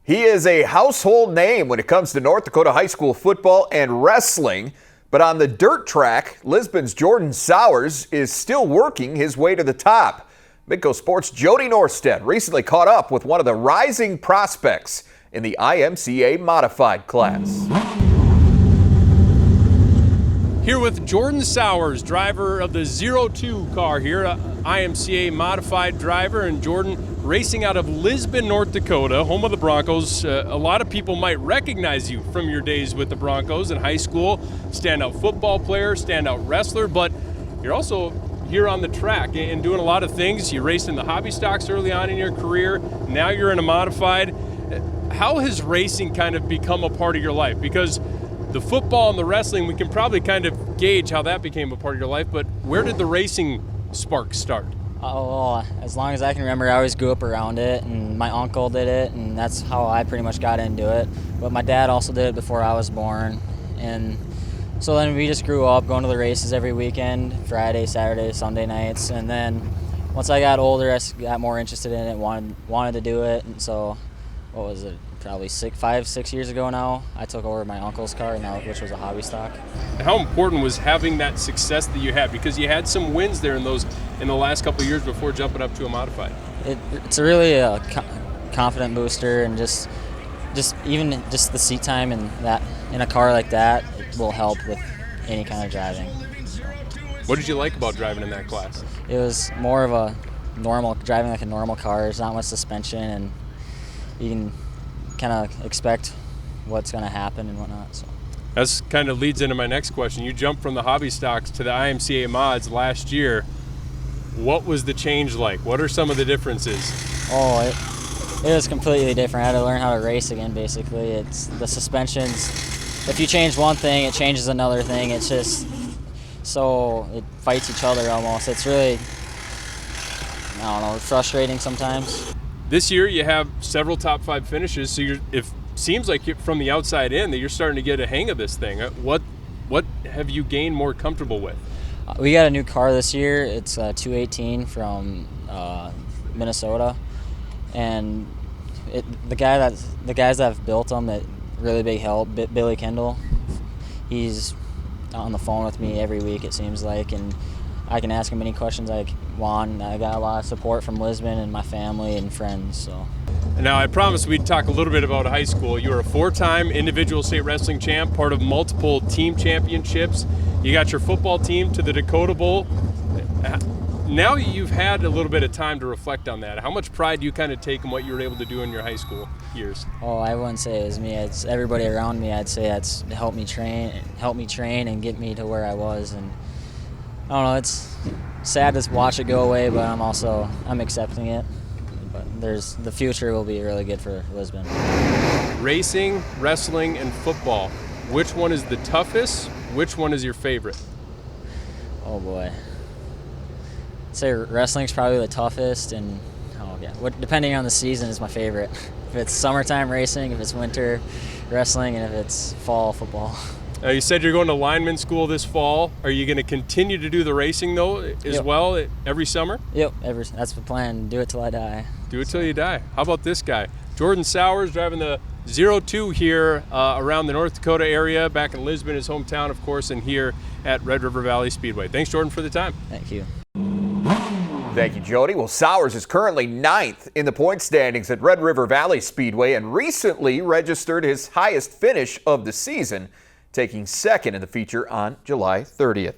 He is a household name when it comes to North Dakota high school football and wrestling. But on the dirt track, Lisbon's Jordan Sours is still working his way to the top. Midco Sports Jody Norstedt recently caught up with one of the rising prospects in the IMCA modified class. Here with Jordan Sours, driver of the 02 car here, IMCA modified driver, and Jordan racing out of Lisbon, North Dakota, home of the Broncos. A lot of people might recognize you from your days with the Broncos in high school. Standout football player, standout wrestler, but you're also here on the track and doing a lot of things. You raced in the hobby stocks early on in your career. Now you're in a modified. How has racing kind of become a part of your life? Because the football and the wrestling, we can probably kind of gauge how that became a part of your life, but where did the racing spark start? Oh, as long as I can remember, I always grew up around it, and my uncle did it, and that's how I pretty much got into it. But my dad also did it before I was born, and so then we just grew up going to the races every weekend, Friday, Saturday, Sunday nights, and then once I got older, I got more interested in it, wanted to do it, and so, what was it? Probably 5-6 years ago now, I took over my uncle's car, which was a hobby stock. How important was having that success that you had? Because you had some wins there in the last couple of years before jumping up to a modified. It's really a confident booster, and just even the seat time and that in a car like that, it will help with any kind of driving. So. What did you like about driving in that class? It was more of a driving like a normal car. There's not much suspension, and you can kind of expect what's going to happen and whatnot. So that's kind of leads into my next question. You jumped from the hobby stocks to the IMCA mods last year. What was the change like? What are some of the differences? Oh, it was completely different. I had to learn how to race again, basically. It's the suspensions. If you change one thing, it changes another thing. It's just so it fights each other almost. It's really, I don't know, frustrating sometimes. This year you have several top 5 finishes, so it seems like from the outside in that you're starting to get a hang of this thing. What have you gained more comfortable with? We got a new car this year. It's a 218 from Minnesota, and the guys that have built them, that really big help. Billy Kendall, he's on the phone with me every week, it seems like, and I can ask him any questions I want. I got a lot of support from Lisbon and my family and friends. So. Now, I promised we'd talk a little bit about high school. You were a 4-time individual state wrestling champ, part of multiple team championships. You got your football team to the Dakota Bowl. Now you've had a little bit of time to reflect on that. How much pride do you kind of take in what you were able to do in your high school years? Oh, I wouldn't say it was me. It's everybody around me. I'd say that's helped me train and get me to where I was. And I don't know, it's sad to watch it go away, but I'm accepting it. But the future will be really good for Lisbon. Racing, wrestling, and football. Which one is the toughest? Which one is your favorite? Oh boy. I'd say wrestling's probably the toughest, and depending on the season is my favorite. If it's summertime racing, if it's winter wrestling, and if it's fall football. You said you're going to lineman school this fall. Are you going to continue to do the racing, though, as well every summer? Yep, that's the plan. Do it till I die. Do it till you die. How about this guy? Jordan Sours, driving the 02 here around the North Dakota area, back in Lisbon, his hometown, of course, and here at Red River Valley Speedway. Thanks, Jordan, for the time. Thank you. Thank you, Jody. Well, Sours is currently 9th in the point standings at Red River Valley Speedway and recently registered his highest finish of the season, taking 2nd in the feature on July 30th.